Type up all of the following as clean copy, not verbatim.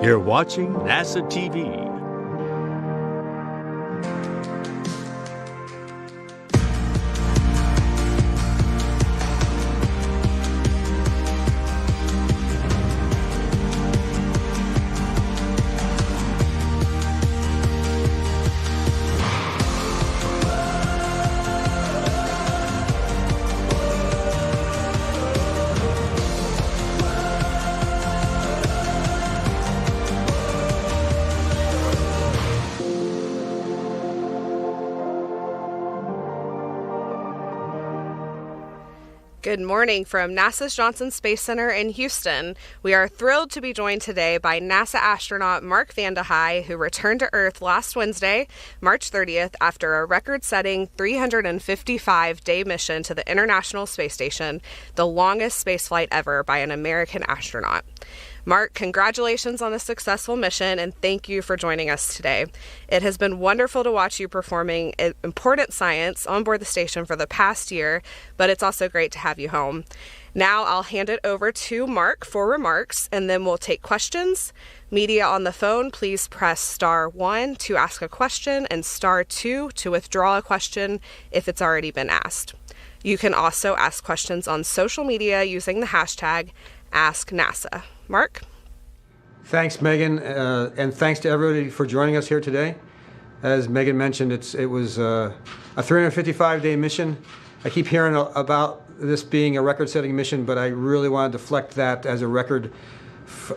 You're watching NASA TV. Good morning from NASA's Johnson Space Center in Houston. We are thrilled to be joined today by NASA astronaut Mark Vande Hei, who returned to Earth last Wednesday, March 30th, after a record-setting 355-day mission to the International Space Station, the longest spaceflight ever by an American astronaut. Mark, congratulations on a successful mission, and thank you for joining us today. It has been wonderful to watch you performing important science on board the station for the past year, but it's also great to have you home. Now I'll hand it over to Mark for remarks, and then we'll take questions. Media on the phone, please press star 1 to ask a question and star 2 to withdraw a question if it's already been asked. You can also ask questions on social media using the hashtag AskNASA. Mark? Thanks, Megan, and thanks to everybody for joining us here today. As Megan mentioned, it was a 355-day mission. I keep hearing about this being a record-setting mission, but I really want to deflect that as a record,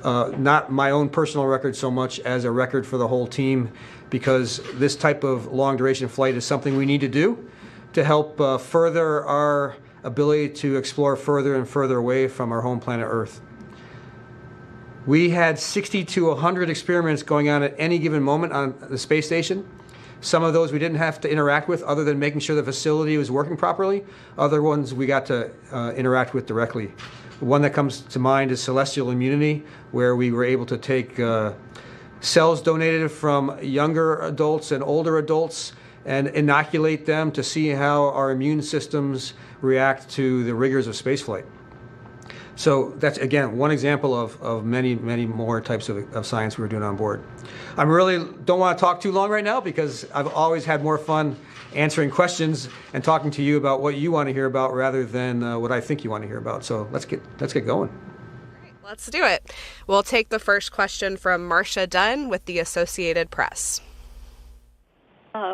not my own personal record so much as a record for the whole team, because this type of long-duration flight is something we need to do to help further our ability to explore further and further away from our home planet Earth. We had 60 to 100 experiments going on at any given moment on the space station. Some of those we didn't have to interact with other than making sure the facility was working properly. Other ones we got to interact with directly. The one that comes to mind is celestial immunity, where we were able to take cells donated from younger adults and older adults and inoculate them to see how our immune systems react to the rigors of spaceflight. So that's, again, one example of many, many more types of science we were doing on board. I really don't want to talk too long right now because I've always had more fun answering questions and talking to you about what you want to hear about rather than what I think you want to hear about. So let's get going. Great, let's do it. We'll take the first question from Marcia Dunn with the Associated Press.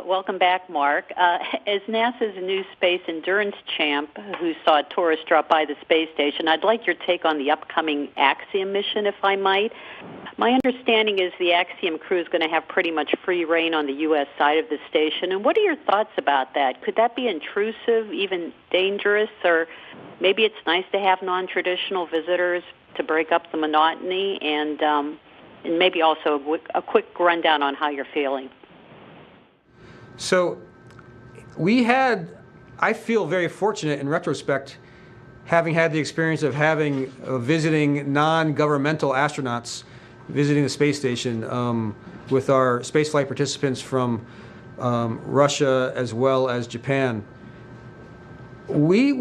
Welcome back, Mark. As NASA's new space endurance champ who saw tourists drop by the space station, I'd like your take on the upcoming Axiom mission, if I might. My understanding is the Axiom crew is going to have pretty much free reign on the U.S. side of the station. And what are your thoughts about that? Could that be intrusive, even dangerous, or maybe it's nice to have non-traditional visitors to break up the monotony, and maybe also a quick rundown on how you're feeling? So I feel very fortunate in retrospect, having had the experience of visiting non-governmental astronauts visiting the space station with our spaceflight participants from Russia as well as Japan. We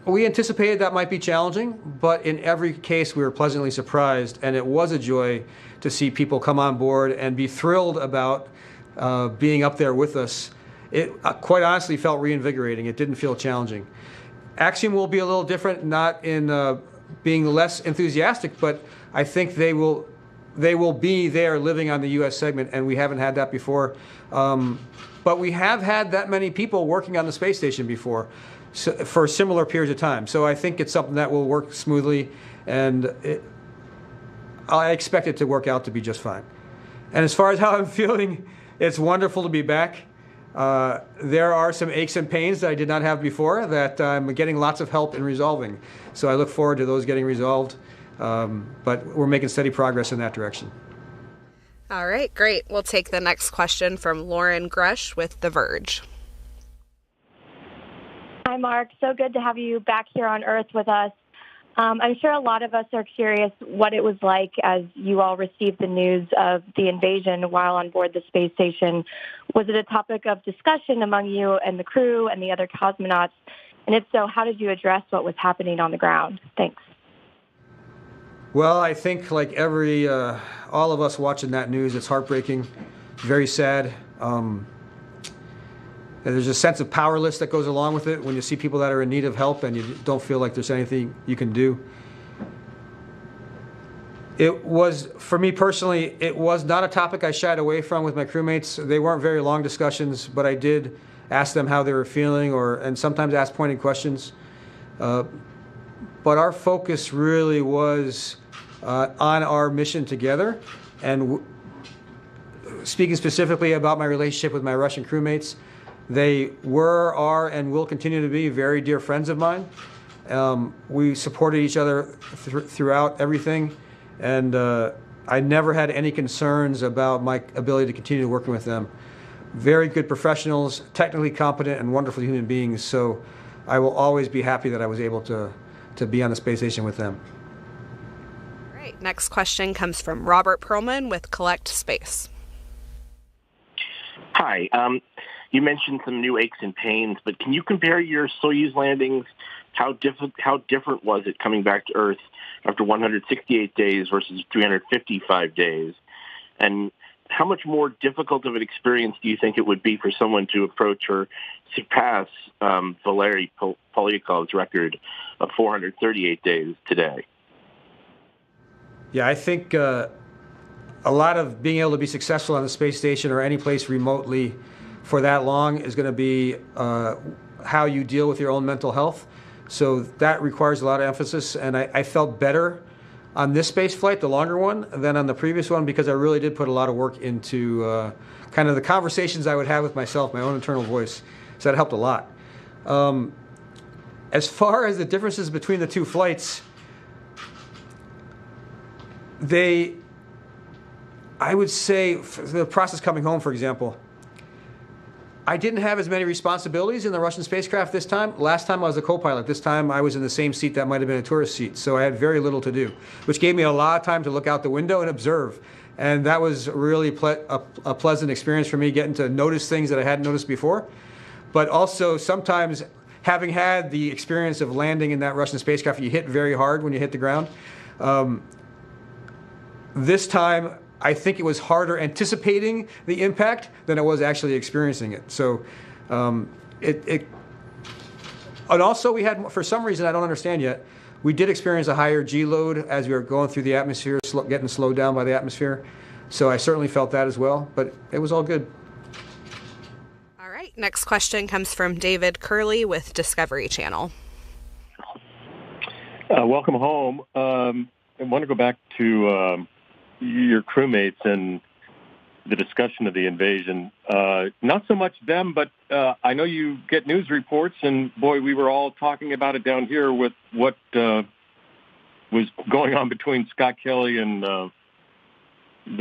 anticipated that might be challenging, but in every case we were pleasantly surprised, and it was a joy to see people come on board and be thrilled about being up there with us. It quite honestly felt reinvigorating. It didn't feel challenging. Axiom will be a little different, not in being less enthusiastic, but I think they will be there living on the U.S. segment, and we haven't had that before. But we have had that many people working on the space station before for similar periods of time. So I think it's something that will work smoothly, and I expect it to work out to be just fine. And as far as how I'm feeling, it's wonderful to be back. There are some aches and pains that I did not have before that I'm getting lots of help in resolving. So I look forward to those getting resolved. But we're making steady progress in that direction. All right, great. We'll take the next question from Lauren Grush with The Verge. Hi, Mark. So good to have you back here on Earth with us. I'm sure a lot of us are curious what it was like as you all received the news of the invasion while on board the space station. Was it a topic of discussion among you and the crew and the other cosmonauts? And if so, how did you address what was happening on the ground? Thanks. Well, I think like all of us watching that news. It's heartbreaking, very sad. And there's a sense of powerlessness that goes along with it when you see people that are in need of help and you don't feel like there's anything you can do. It was, for me personally, it was not a topic I shied away from with my crewmates. They weren't very long discussions, but I did ask them how they were feeling, and sometimes ask pointed questions. But our focus really was on our mission together, and speaking specifically about my relationship with my Russian crewmates, they were, are, and will continue to be very dear friends of mine. We supported each other throughout everything, and I never had any concerns about my ability to continue working with them. Very good professionals, technically competent, and wonderful human beings, so I will always be happy that I was able to be on the space station with them. All right, next question comes from Robert Perlman with Collect Space. Hi. You mentioned some new aches and pains, but can you compare your Soyuz landings? How different was it coming back to Earth after 168 days versus 355 days? And how much more difficult of an experience do you think it would be for someone to approach or surpass Valery Polyakov's record of 438 days today? Yeah, I think a lot of being able to be successful on the space station or any place remotely for that long is going to be how you deal with your own mental health. So that requires a lot of emphasis, and I felt better on this space flight, the longer one, than on the previous one, because I really did put a lot of work into kind of the conversations I would have with myself, my own internal voice. So that helped a lot. As far as the differences between the two flights, I would say, the process coming home, for example, I didn't have as many responsibilities in the Russian spacecraft this time. Last time I was a co-pilot. This time I was in the same seat that might have been a tourist seat. So I had very little to do, which gave me a lot of time to look out the window and observe. And that was really a pleasant experience for me, getting to notice things that I hadn't noticed before. But also sometimes, having had the experience of landing in that Russian spacecraft, you hit very hard when you hit the ground. This time, I think it was harder anticipating the impact than it was actually experiencing it. So, and also we had, for some reason I don't understand yet, we did experience a higher G load as we were going through the atmosphere, getting slowed down by the atmosphere. So I certainly felt that as well, but it was all good. All right, next question comes from David Curley with Discovery Channel. Welcome home. I want to go back to your crewmates and the discussion of the invasion. Not so much them, but I know you get news reports, and boy, we were all talking about it down here with what was going on between Scott Kelly and the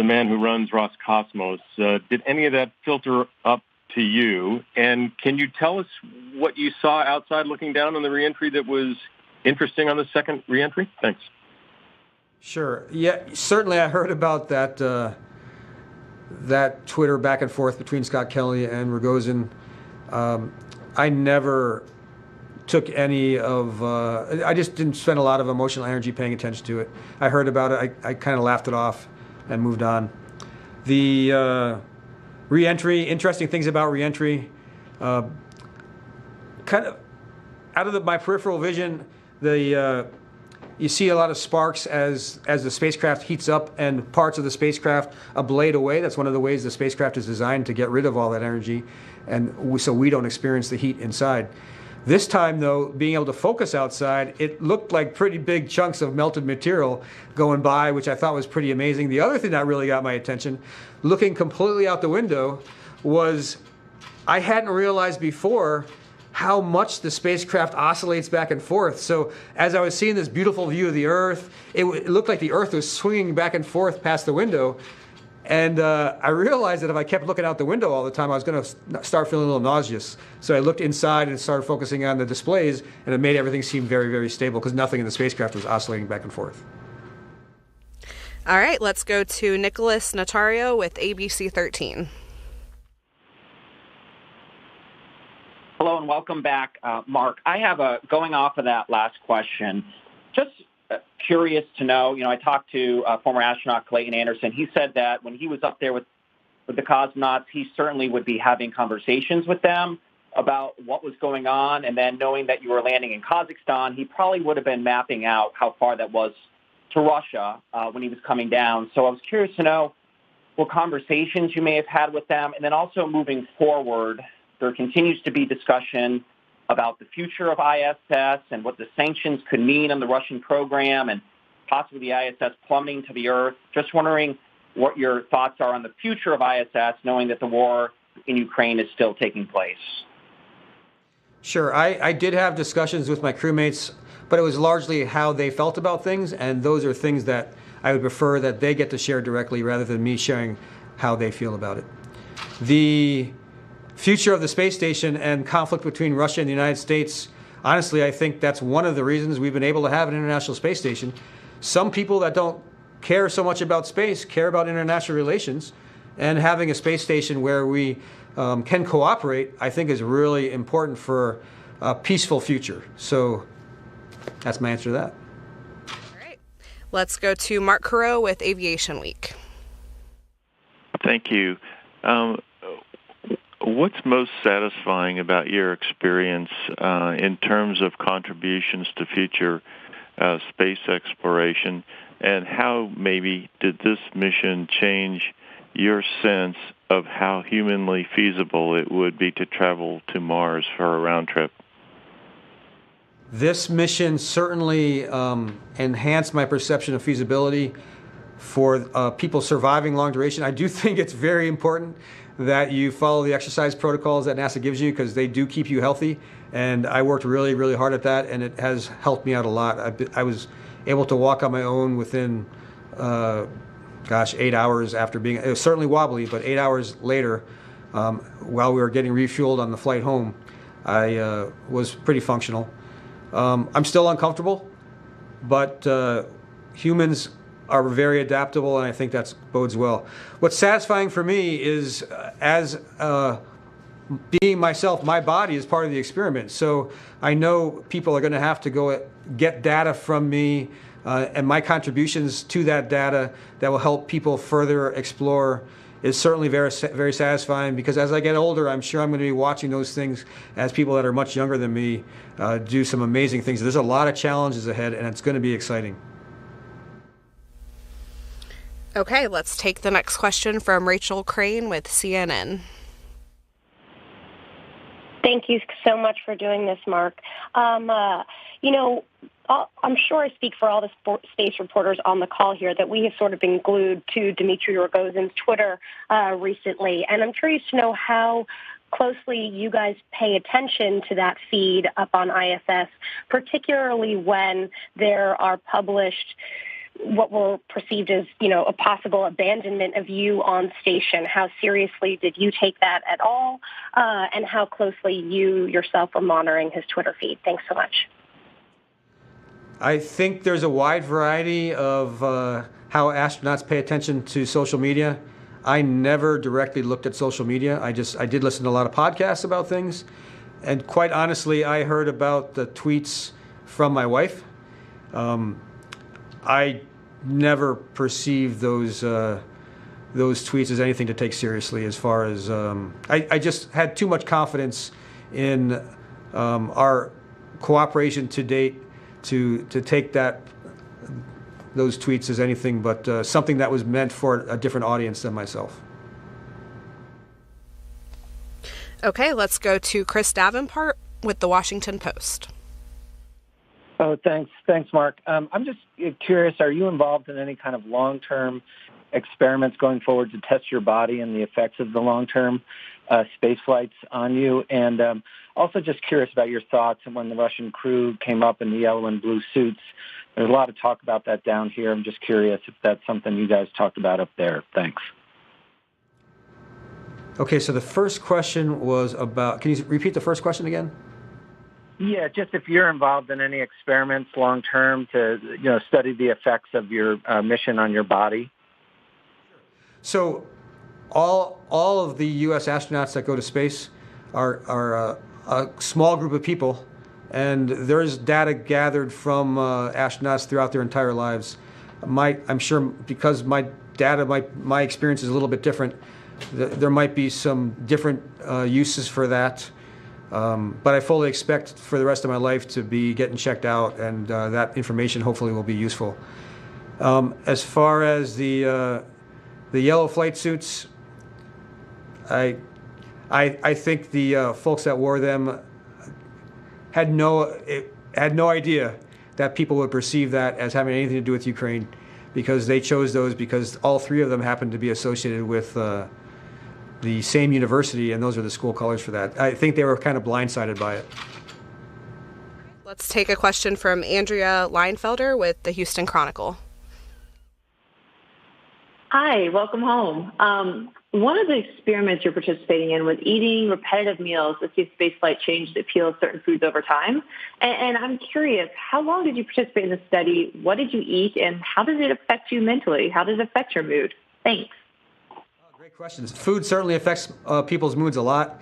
man who runs Roscosmos. Did any of that filter up to you? And can you tell us what you saw outside looking down on the reentry that was interesting on the second reentry? Thanks. Sure. Yeah, certainly I heard about that that Twitter back and forth between Scott Kelly and Rogozin. I never took any of, I just didn't spend a lot of emotional energy paying attention to it. I heard about it, I kind of laughed it off and moved on. The re-entry, interesting things about re-entry, kind of out of my peripheral vision, you see a lot of sparks as the spacecraft heats up and parts of the spacecraft ablate away. That's one of the ways the spacecraft is designed, to get rid of all that energy, and so we don't experience the heat inside. This time, though, being able to focus outside, it looked like pretty big chunks of melted material going by, which I thought was pretty amazing. The other thing that really got my attention, looking completely out the window, was I hadn't realized before how much the spacecraft oscillates back and forth. So as I was seeing this beautiful view of the Earth, it looked like the Earth was swinging back and forth past the window. And I realized that if I kept looking out the window all the time, I was going to start feeling a little nauseous. So I looked inside and started focusing on the displays, and it made everything seem very, very stable, because nothing in the spacecraft was oscillating back and forth. All right, let's go to Nicholas Notario with ABC 13. Hello and welcome back, Mark. I have going off of that last question, just curious to know, I talked to former astronaut Clayton Anderson. He said that when he was up there with the cosmonauts, he certainly would be having conversations with them about what was going on. And then knowing that you were landing in Kazakhstan, he probably would have been mapping out how far that was to Russia when he was coming down. So I was curious to know what conversations you may have had with them. And then also moving forward, there continues to be discussion about the future of ISS and what the sanctions could mean on the Russian program and possibly the ISS plummeting to the Earth. Just wondering what your thoughts are on the future of ISS, knowing that the war in Ukraine is still taking place. Sure. I did have discussions with my crewmates, but it was largely how they felt about things, and those are things that I would prefer that they get to share directly rather than me sharing how they feel about it. The future of the space station and conflict between Russia and the United States, honestly, I think that's one of the reasons we've been able to have an international space station. Some people that don't care so much about space care about international relations, and having a space station where we can cooperate, I think, is really important for a peaceful future. So that's my answer to that. All right. Let's go to Mark Carreau with Aviation Week. Thank you. What's most satisfying about your experience in terms of contributions to future space exploration, and how maybe did this mission change your sense of how humanly feasible it would be to travel to Mars for a round trip? This mission certainly enhanced my perception of feasibility for people surviving long duration. I do think it's very important that you follow the exercise protocols that NASA gives you, because they do keep you healthy. And I worked really, really hard at that, and it has helped me out a lot. I was able to walk on my own within, 8 hours after being, it was certainly wobbly, but 8 hours later, while we were getting refueled on the flight home, I was pretty functional. I'm still uncomfortable, but humans are very adaptable, and I think that bodes well. What's satisfying for me is, as being myself, my body is part of the experiment. So I know people are going to have to go get data from me, and my contributions to that data that will help people further explore is certainly very, very satisfying, because as I get older, I'm sure I'm going to be watching those things as people that are much younger than me do some amazing things. There's a lot of challenges ahead, and it's going to be exciting. Okay, let's take the next question from Rachel Crane with CNN. Thank you so much for doing this, Mark. I'm sure I speak for all the space reporters on the call here that we have sort of been glued to Dmitry Rogozin's Twitter recently, and I'm curious to know how closely you guys pay attention to that feed up on ISS, particularly when there are published what were perceived as, a possible abandonment of you on station. How seriously did you take that at all? And how closely you yourself are monitoring his Twitter feed? Thanks so much. I think there's a wide variety of how astronauts pay attention to social media. I never directly looked at social media. I did listen to a lot of podcasts about things. And quite honestly, I heard about the tweets from my wife. I never perceived those tweets as anything to take seriously. As far as I just had too much confidence in our cooperation to date to take those tweets as anything but something that was meant for a different audience than myself. Okay, let's go to Chris Davenport with the Washington Post. Oh, thanks, Mark. I'm just curious, are you involved in any kind of long-term experiments going forward to test your body and the effects of the long-term space flights on you? And also just curious about your thoughts when the Russian crew came up in the yellow and blue suits. There's a lot of talk about that down here. I'm just curious if that's something you guys talked about up there. Thanks. Okay, so the first question was about, can you repeat the first question again? Yeah, just if you're involved in any experiments long term to study the effects of your mission on your body. So all of the U.S. astronauts that go to space are a small group of people And there's data gathered from astronauts throughout their entire lives. I'm sure because my experience is a little bit different, there might be some different uses for that. But I fully expect for the rest of my life to be getting checked out, and that information hopefully will be useful. As far as the yellow flight suits, I think the folks that wore them had no idea that people would perceive that as having anything to do with Ukraine, because they chose those because all three of them happened to be associated with the same university, and those are the school colors for that. I think they were kind of blindsided by it. Let's take a question from Andrea Leinfelder with the Houston Chronicle. Hi, welcome home. One of the experiments you're participating in was eating repetitive meals to see if spaceflight changed the appeal of certain foods over time. And I'm curious, how long did you participate in the study? What did you eat? And how does it affect you mentally? How does it affect your mood? Thanks. Great questions. Food certainly affects people's moods a lot.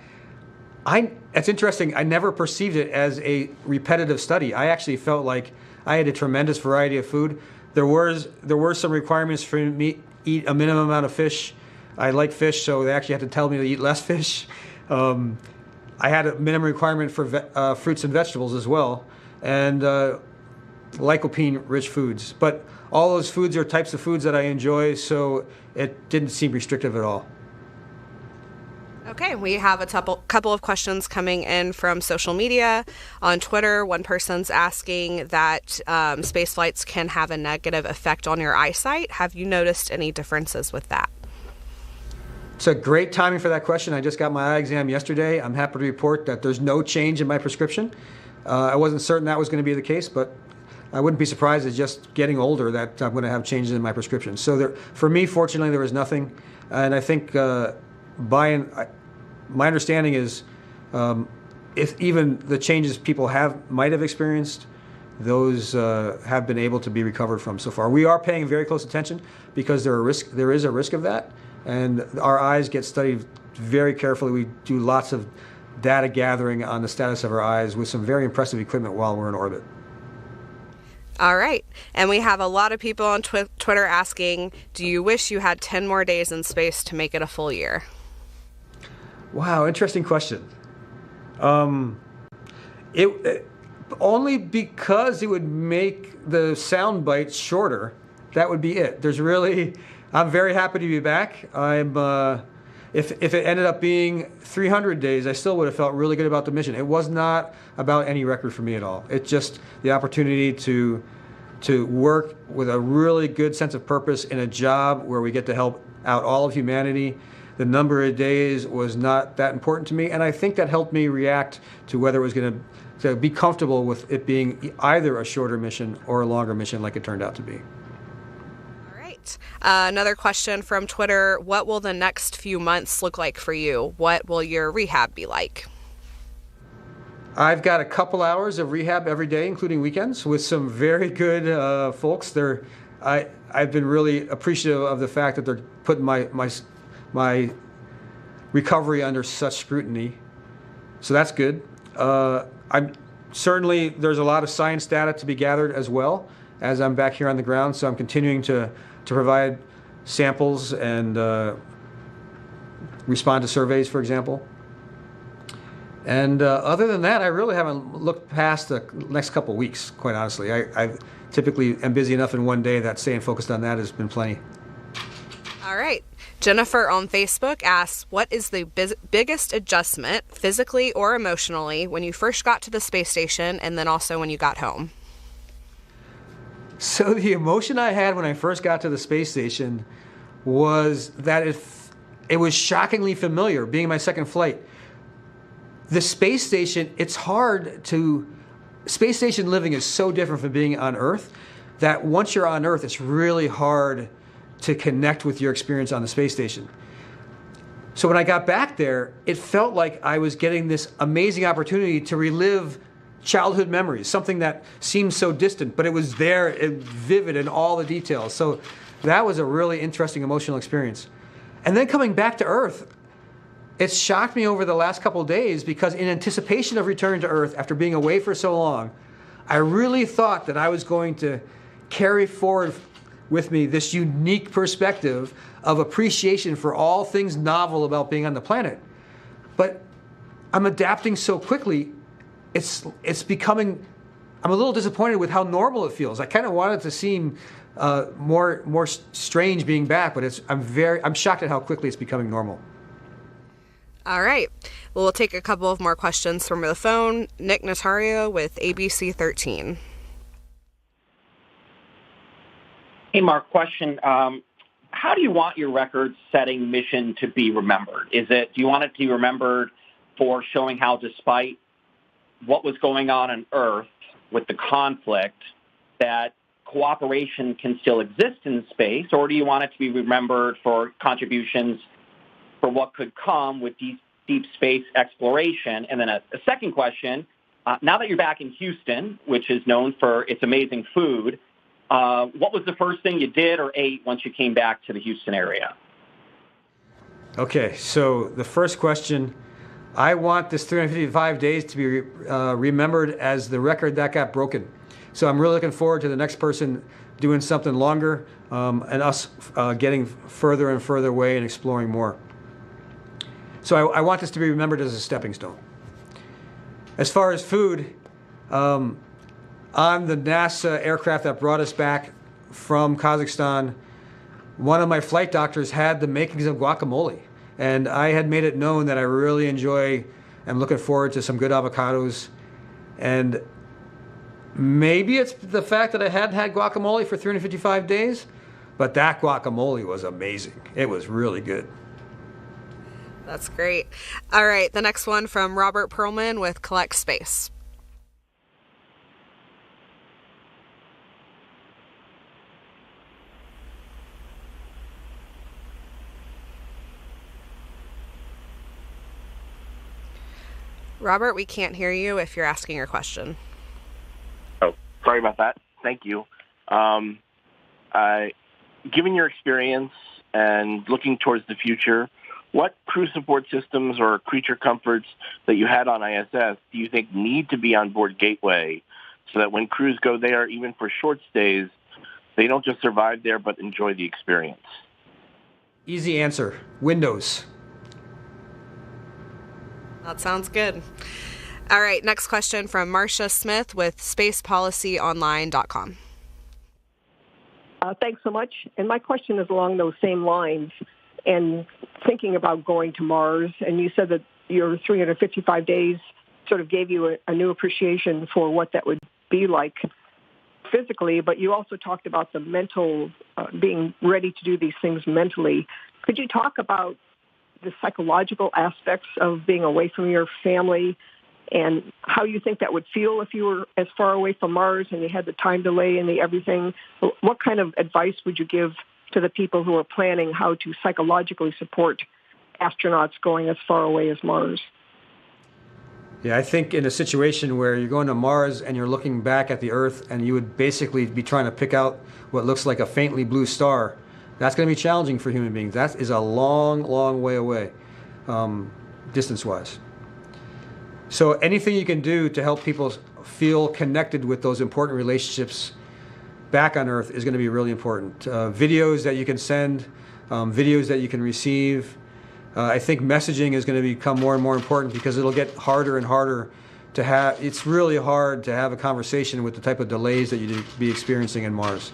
It's interesting. I never perceived it as a repetitive study. I actually felt like I had a tremendous variety of food. There were some requirements for me to eat a minimum amount of fish. I like fish, so they actually had to tell me to eat less fish. I had a minimum requirement for fruits and vegetables as well, and lycopene-rich foods. But all those foods are types of foods that I enjoy, so it didn't seem restrictive at all. Okay, we have a couple of questions coming in from social media. On Twitter, one person's asking that space flights can have a negative effect on your eyesight. Have you noticed any differences with that? It's a great timing for that question. I just got my eye exam yesterday. I'm happy to report that there's no change in my prescription. I wasn't certain that was going to be the case, but I wouldn't be surprised as just getting older that I'm going to have changes in my prescription. So for me, fortunately, there was nothing. And I think my understanding is if even the changes people might have experienced, those have been able to be recovered from so far. We are paying very close attention because there is a risk of that. And our eyes get studied very carefully. We do lots of data gathering on the status of our eyes with some very impressive equipment while we're in orbit. All right. And we have a lot of people on Twitter asking, do you wish you had 10 more days in space to make it a full year? Wow, interesting question. Only because it would make the sound bites shorter. That would be it. I'm very happy to be back. If it ended up being 300 days, I still would have felt really good about the mission. It was not about any record for me at all. It's just the opportunity to work with a really good sense of purpose in a job where we get to help out all of humanity. The number of days was not that important to me, and I think that helped me react to whether it was going to be comfortable with it being either a shorter mission or a longer mission like it turned out to be. Another question from Twitter, what will the next few months look like for you? What will your rehab be like? I've got a couple hours of rehab every day, including weekends, with some very good folks. I've been really appreciative of the fact that they're putting my recovery under such scrutiny. So that's good. Certainly there's a lot of science data to be gathered as well as I'm back here on the ground, so I'm continuing to provide samples and respond to surveys, for example. And other than that, I really haven't looked past the next couple of weeks, quite honestly. I typically am busy enough in one day that staying focused on that has been plenty. All right. Jennifer on Facebook asks, what is the biggest adjustment, physically or emotionally, when you first got to the space station and then also when you got home? So the emotion I had when I first got to the space station was that it was shockingly familiar, being my second flight. The space station, space station living is so different from being on Earth that once you're on Earth, it's really hard to connect with your experience on the space station. So when I got back there, it felt like I was getting this amazing opportunity to relive childhood memories, something that seemed so distant, but it was there and vivid in all the details. So that was a really interesting emotional experience. And then coming back to Earth, it's shocked me over the last couple of days because in anticipation of returning to Earth after being away for so long, I really thought that I was going to carry forward with me this unique perspective of appreciation for all things novel about being on the planet. But I'm adapting so quickly, it's becoming, I'm a little disappointed with how normal it feels. I kind of want it to seem more strange being back, but I'm shocked at how quickly it's becoming normal. All right. Well, we'll take a couple of more questions from the phone. Nick Notario with ABC 13. Hey, Mark, question. How do you want your record-setting mission to be remembered? Do you want it to be remembered for showing how despite what was going on Earth with the conflict, that cooperation can still exist in space, or do you want it to be remembered for contributions for what could come with deep space exploration? And then a second question, now that you're back in Houston, which is known for its amazing food, what was the first thing you did or ate once you came back to the Houston area? Okay, so the first question, I want this 355 days to be remembered as the record that got broken. So I'm really looking forward to the next person doing something longer and us getting further and further away and exploring more. So I want this to be remembered as a stepping stone. As far as food, on the NASA aircraft that brought us back from Kazakhstan, one of my flight doctors had the makings of guacamole. And I had made it known that I really enjoy and looking forward to some good avocados. And maybe it's the fact that I hadn't had guacamole for 355 days, but that guacamole was amazing. It was really good. That's great. All right, the next one from Robert Perlman with Collect Space. Robert, we can't hear you if you're asking your question. Oh, sorry about that. Thank you. Given your experience and looking towards the future, what crew support systems or creature comforts that you had on ISS do you think need to be on board Gateway so that when crews go there, even for short stays, they don't just survive there but enjoy the experience? Easy answer, Windows. That sounds good. All right, next question from Marcia Smith with spacepolicyonline.com. Thanks so much. And my question is along those same lines. And thinking about going to Mars, and you said that your 355 days sort of gave you a new appreciation for what that would be like physically, but you also talked about the mental, being ready to do these things mentally. Could you talk about the psychological aspects of being away from your family and how you think that would feel if you were as far away from Mars and you had the time delay and the everything? What kind of advice would you give to the people who are planning how to psychologically support astronauts going as far away as Mars? Yeah, I think in a situation where you're going to Mars and you're looking back at the Earth and you would basically be trying to pick out what looks like a faintly blue star, that's going to be challenging for human beings. That is a long, long way away, distance-wise. So anything you can do to help people feel connected with those important relationships back on Earth is going to be really important. Videos that you can send, videos that you can receive. I think messaging is going to become more and more important because it'll get harder and harder to have. It's really hard to have a conversation with the type of delays that you'd be experiencing in Mars,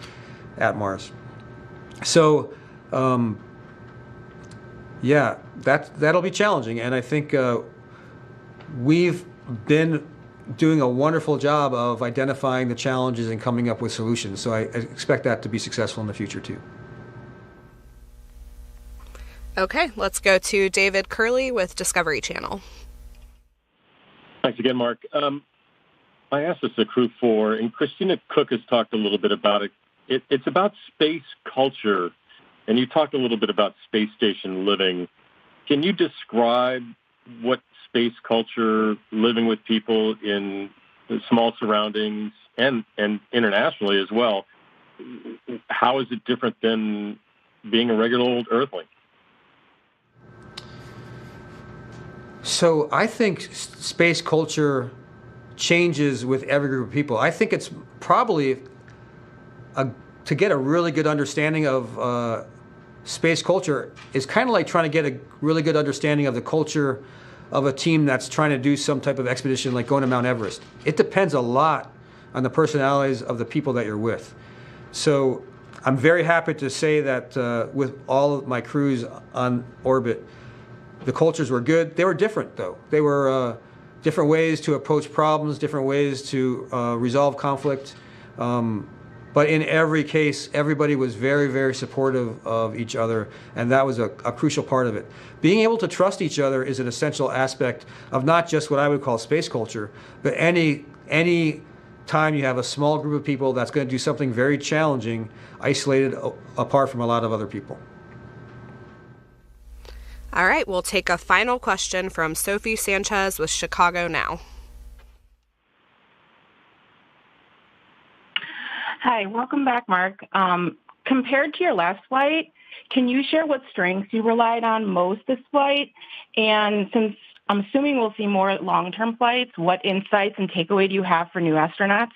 at Mars. So, yeah, that'll be challenging, and I think we've been doing a wonderful job of identifying the challenges and coming up with solutions. So I expect that to be successful in the future too. Okay, let's go to David Curley with Discovery Channel. Thanks again, Mark. I asked this to Crew 4, and Christina Cook has talked a little bit about it. It's about space culture, and you talked a little bit about space station living. Can you describe what space culture, living with people in small surroundings and internationally as well, how is it different than being a regular old Earthling? So I think space culture changes with every group of people. I think it's probably to get a really good understanding of space culture is kind of like trying to get a really good understanding of the culture of a team that's trying to do some type of expedition like going to Mount Everest. It depends a lot on the personalities of the people that you're with. So I'm very happy to say that with all of my crews on orbit, the cultures were good. They were different, though. They were different ways to approach problems, different ways to resolve conflict. But in every case, everybody was very, very supportive of each other, and that was a crucial part of it. Being able to trust each other is an essential aspect of not just what I would call space culture, but any time you have a small group of people that's going to do something very challenging, isolated apart from a lot of other people. All right, we'll take a final question from Sophie Sanchez with Chicago Now. Hi, welcome back, Mark. Compared to your last flight, can you share what strengths you relied on most this flight? And since I'm assuming we'll see more long-term flights, what insights and takeaway do you have for new astronauts?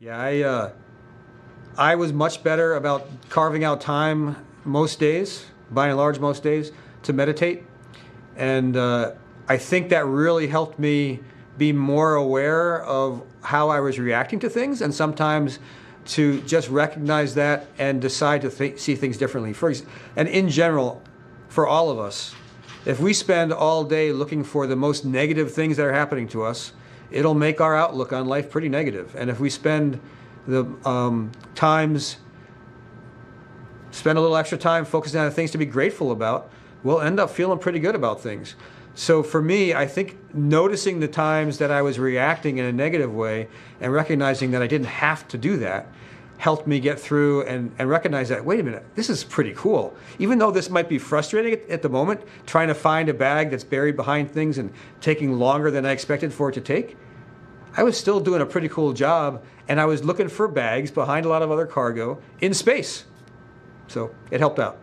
Yeah, I was much better about carving out time most days, by and large most days, to meditate. And I think that really helped me be more aware of how I was reacting to things, and sometimes to just recognize that and decide to see things differently. And in general, for all of us, if we spend all day looking for the most negative things that are happening to us, it'll make our outlook on life pretty negative. And if we spend a little extra time focusing on the things to be grateful about, we'll end up feeling pretty good about things. So for me, I think noticing the times that I was reacting in a negative way and recognizing that I didn't have to do that helped me get through and recognize that, wait a minute, this is pretty cool. Even though this might be frustrating at the moment, trying to find a bag that's buried behind things and taking longer than I expected for it to take, I was still doing a pretty cool job, and I was looking for bags behind a lot of other cargo in space. So it helped out.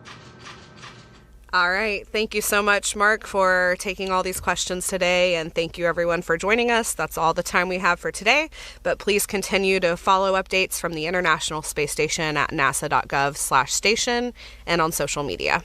All right. Thank you so much, Mark, for taking all these questions today. And thank you, everyone, for joining us. That's all the time we have for today. But please continue to follow updates from the International Space Station at nasa.gov/station and on social media.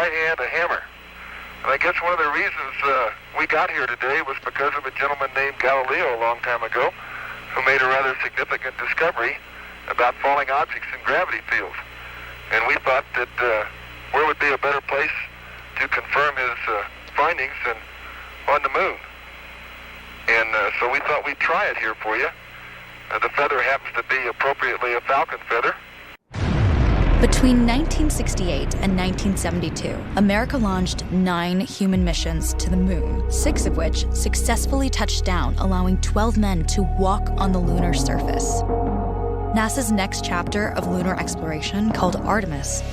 right hand a hammer. And I guess one of the reasons we got here today was because of a gentleman named Galileo a long time ago who made a rather significant discovery about falling objects in gravity fields. And we thought that where would be a better place to confirm his findings than on the moon. And so we thought we'd try it here for you. The feather happens to be appropriately a falcon feather. Between 1968 and 1972, America launched 9 human missions to the moon, 6 of which successfully touched down, allowing 12 men to walk on the lunar surface. NASA's next chapter of lunar exploration, called Artemis,